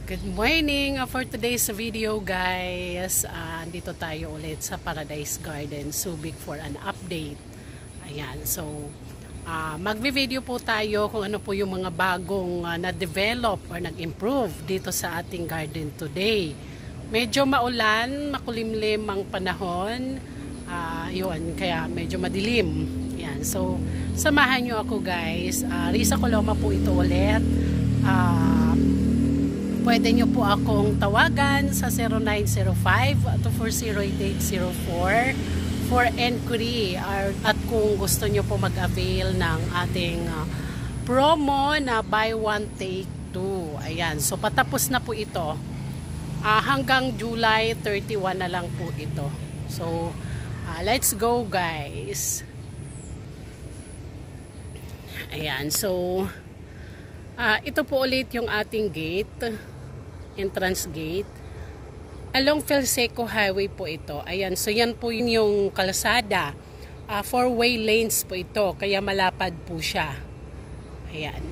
Good morning for today's video guys. Andito tayo ulit sa Paradise Garden Subic for an update. Ayan, so magvi-video po tayo kung ano po yung mga bagong na-develop or nag-improve dito sa ating garden today. Medyo maulan, makulimlim ang panahon. Yun, kaya medyo madilim. Ayan, so samahan nyo ako guys. Risa Coloma po ito ulit. Pwede nyo po akong tawagan sa 0905-240-8804 for inquiry at kung gusto nyo po mag-avail ng ating promo na buy one take two. Ayan, so patapos na po ito. Hanggang July 31 na lang po ito. So let's go guys. Ayan, so ito po ulit yung ating gate, entrance gate. Along Felseco Highway po ito. Ayan, so yan po yung kalsada. 4-way lanes po ito, kaya malapad po siya. Ayan.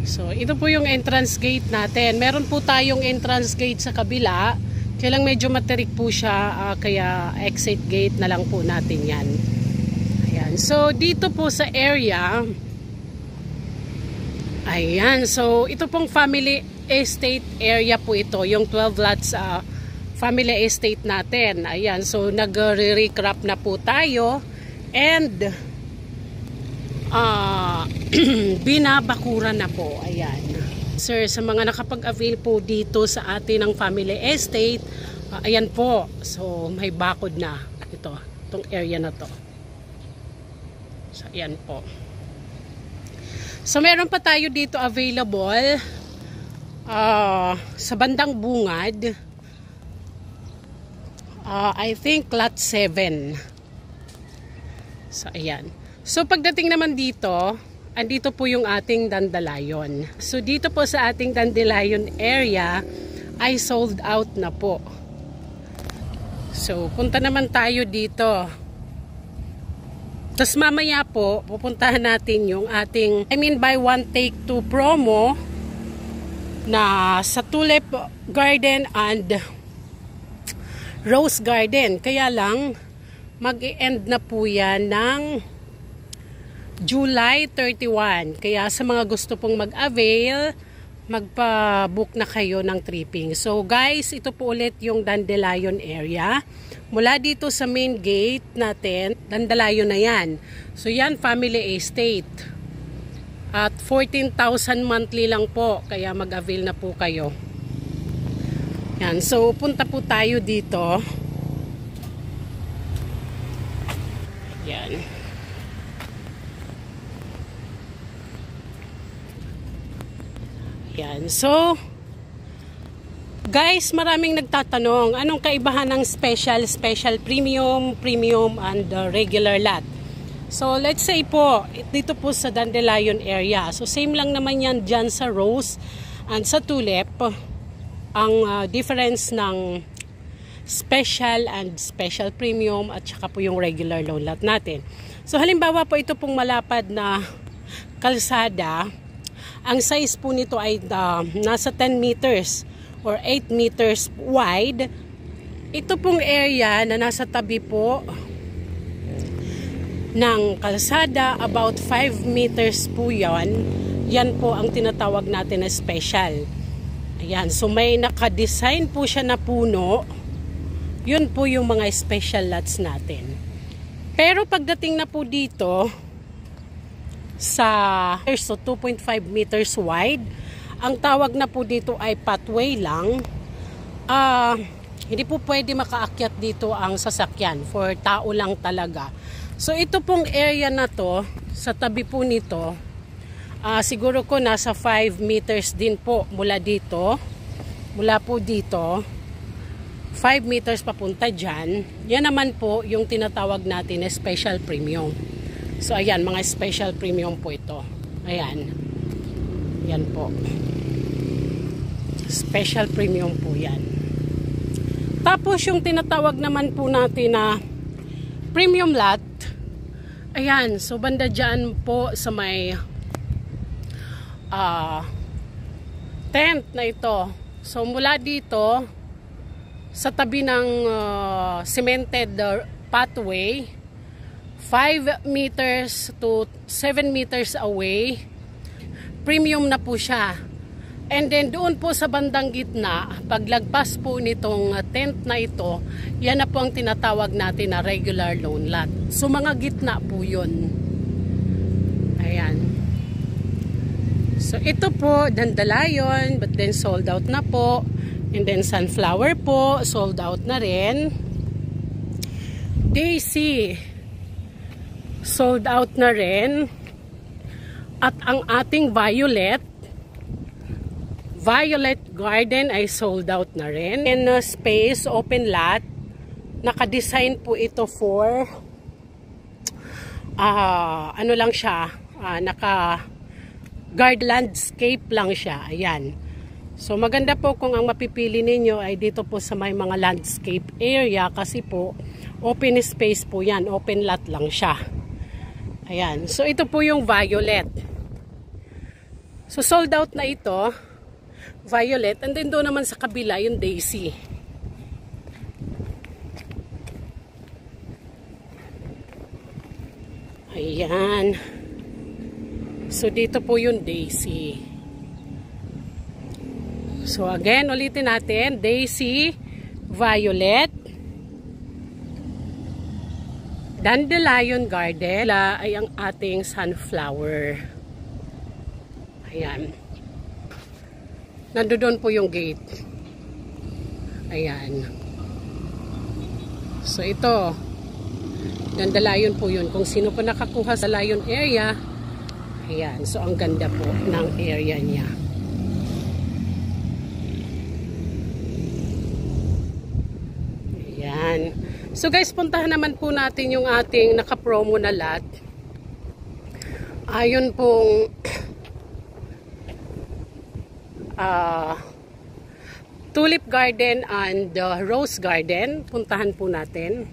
So, ito po yung entrance gate natin. Meron po tayong entrance gate sa kabila. Kaya lang medyo materik po siya, kaya exit gate na lang po natin yan. Ayan. So, dito po sa area, ayan. So, ito pong family estate area po ito. Yung 12 lots family estate natin. Ayan. So, nag-recrop na po tayo. And, binabakura na po. Ayan. Sir, sa mga nakapag-avail po dito sa atin ng family estate, ayan po. So, may bakod na. Itong area na to. So, ayan po. So, meron pa tayo dito available sa bandang bungad. I think lot 7. So, ayan. So, pagdating naman dito, andito po yung ating dandelion. So, dito po sa ating dandelion area ay sold out na po. So, punta naman tayo dito. Tapos mamaya po, pupuntahan natin yung ating, buy one take two promo na sa Tulip Garden and Rose Garden. Kaya lang, mag-e-end na po yan ng July 31. Kaya sa mga gusto pong mag-avail, magpa-book na kayo ng tripping. So guys, ito po ulit yung dandelion area. Mula dito sa main gate natin, dandelion na yan. So yan, family estate. At 14,000 monthly lang po. Kaya mag-avail na po kayo. Yan. So punta po tayo dito. Yan. Yan. So, guys, maraming nagtatanong, anong kaibahan ng special, premium, and regular lot? So, let's say po, dito po sa dandelion area. So, same lang naman yan dyan sa rose and sa tulip. Ang difference ng special and special premium at saka po yung regular loan lot natin. So, halimbawa po ito pong malapad na kalsada. Ang size po nito ay nasa 10 meters or 8 meters wide. Ito pong area na nasa tabi po ng kalsada, about 5 meters po yan. Yan po ang tinatawag natin na special. Ayan, so may nakadesign po siya na puno. Yun po yung mga special lots natin. Pero pagdating na po dito, sa 2.5 meters wide. Ang tawag na po dito ay pathway lang. Hindi po pwede makaakyat dito ang sasakyan. For tao lang talaga. So ito pong area na to, sa tabi po nito, siguro ko nasa 5 meters din po mula dito. Mula po dito, 5 meters papunta dyan. Yan naman po yung tinatawag natin na special premium. So, ayan, mga special premium po ito. Ayan. Yan po. Special premium po yan. Tapos, yung tinatawag naman po natin na premium lot, Ayan, so banda dyan po sa may tent na ito. So mula dito sa tabi ng cemented pathway, 5 meters to 7 meters away, premium na po siya. And then doon po sa bandang gitna, paglagpas po nitong tent na ito, yan na po ang tinatawag natin na regular loan lot. So mga gitna po yun. Ayan. So ito po, dandelion, but then sold out na po. And then sunflower po, sold out na rin. Daisy, sold out na rin. At ang ating violet garden ay sold out na rin. In space, open lot, naka-design po ito for ano lang siya, naka-guard landscape lang siya. Ayan. So maganda po kung ang mapipili ninyo ay dito po sa may mga landscape area kasi po open space po yan, open lot lang siya. Ayan. So ito po yung violet. So sold out na ito. Violet, and then doon naman sa kabila yung daisy. Ayan. So dito po yung daisy. So again, ulitin natin, daisy, violet, dandelion garden, ay ang ating sunflower. Ayan. Nandoon po yung gate. Ayan. So ito, dandelion po yun. Kung sino po nakakuha sa lion area, ayan. So ang ganda po ng area niya. Ayan. So guys, puntahan naman po natin yung ating naka-promo na lot. Ayun pong tulip garden and rose garden. Puntahan po natin.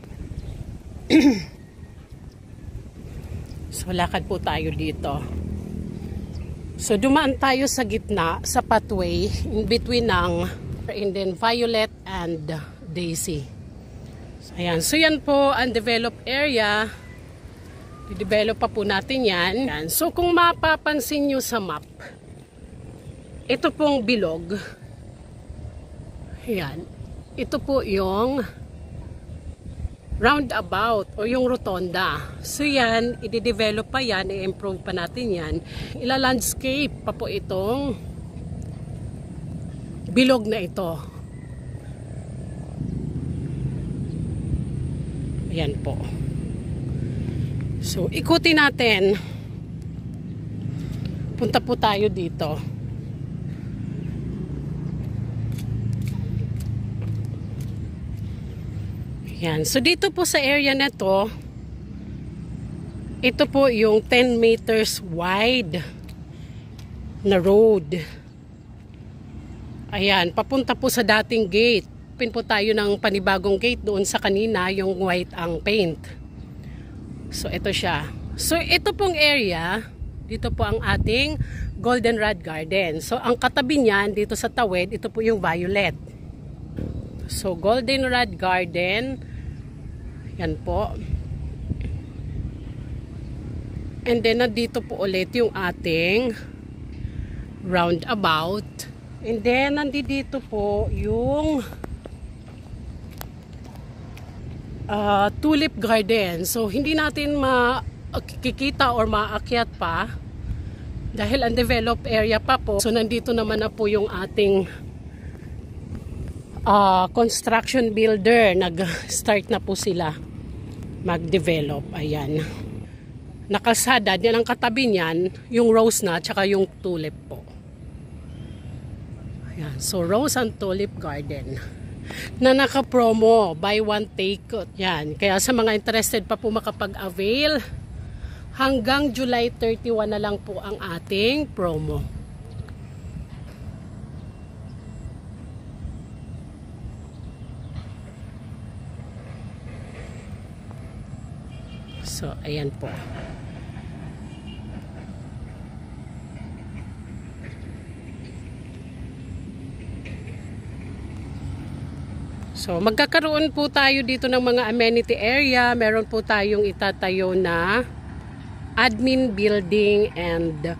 So lakad po tayo dito. So dumaan tayo sa gitna sa pathway in between ng and then violet and daisy. So ayan, so yan po ang developed area. I-develop pa po natin yan. Ayan. So kung mapapansin nyo sa map, ito pong bilog. Ayan. Ito po yung roundabout o yung rotonda. So yan, i-develop pa yan, i-improve pa natin yan. Ila-landscape pa po itong bilog na ito. Ayan po. So, ikutin natin. Punta po tayo dito. Yan. So dito po sa area na to, ito po yung 10 meters wide na road. Ayan, papunta po sa dating gate. Pin po tayo ng panibagong gate doon sa kanina, yung white ang paint. So ito siya. So ito pong area, dito po ang ating goldenrod garden. So ang katabi niyan dito sa tawid, ito po yung violet. So goldenrod garden, yan po. And then nandito po ulit yung ating roundabout. And then nandito po yung tulip garden. So hindi natin makikita or maakyat pa dahil undeveloped area pa po. So nandito naman na po yung ating construction builder. Nag-start na po sila mag-develop. Ayan. Nakasada, yan ang katabi niyan, yung rose na, tsaka yung tulip po. Ayan. So, rose and tulip garden na naka-promo, buy one take it. Yan. Kaya sa mga interested pa po makapag-avail, hanggang July 31 na lang po ang ating promo. So, ayan po. So, magkakaroon po tayo dito ng mga amenity area. Meron po tayong itatayo na admin building and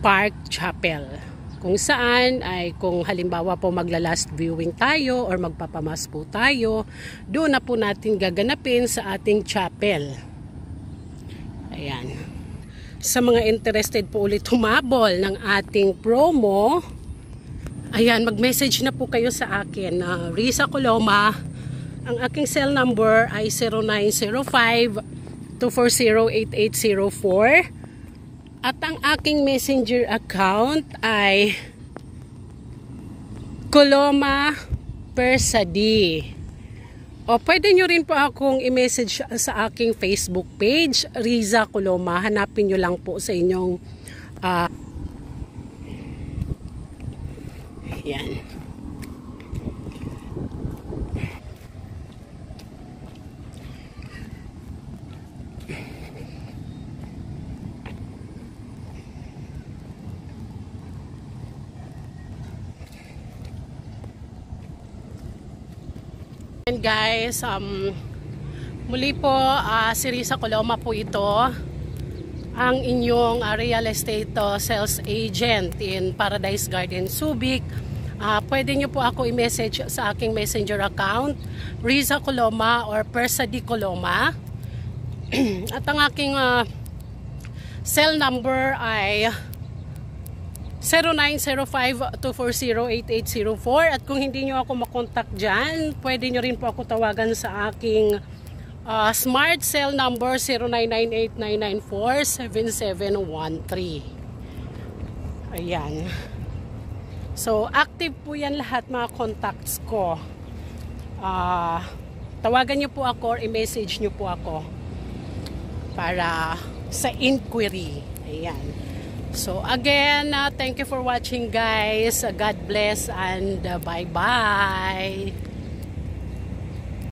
park chapel. Kung saan ay kung halimbawa po magla-last viewing tayo or magpapamas po tayo, doon na po natin gaganapin sa ating chapel. Ayan. Sa mga interested po ulit humabol ng ating promo, ayan, mag-message na po kayo sa akin. Risa Coloma. Ang aking cell number ay 0905-240-8804. At ang aking messenger account ay Coloma Persadi. O pwede nyo rin po akong i-message sa aking Facebook page, Riza Coloma. Hanapin nyo lang po sa inyong yan. And guys, muli po si Risa Coloma po ito, ang inyong real estate sales agent in Paradise Garden Subic. Pwede nyo po ako i-message sa aking messenger account, Riza Coloma or Persadi Coloma. At ang aking cell number ay 0905-240-8804. At kung hindi nyo ako makontak dyan, pwede nyo rin po ako tawagan sa aking smart cell number 0998-994-7713. Ayan. So, active po yan lahat mga contacts ko. Tawagan nyo po ako or i-message nyo po ako para sa inquiry. Ayan. So, again, thank you for watching guys. God bless and bye-bye.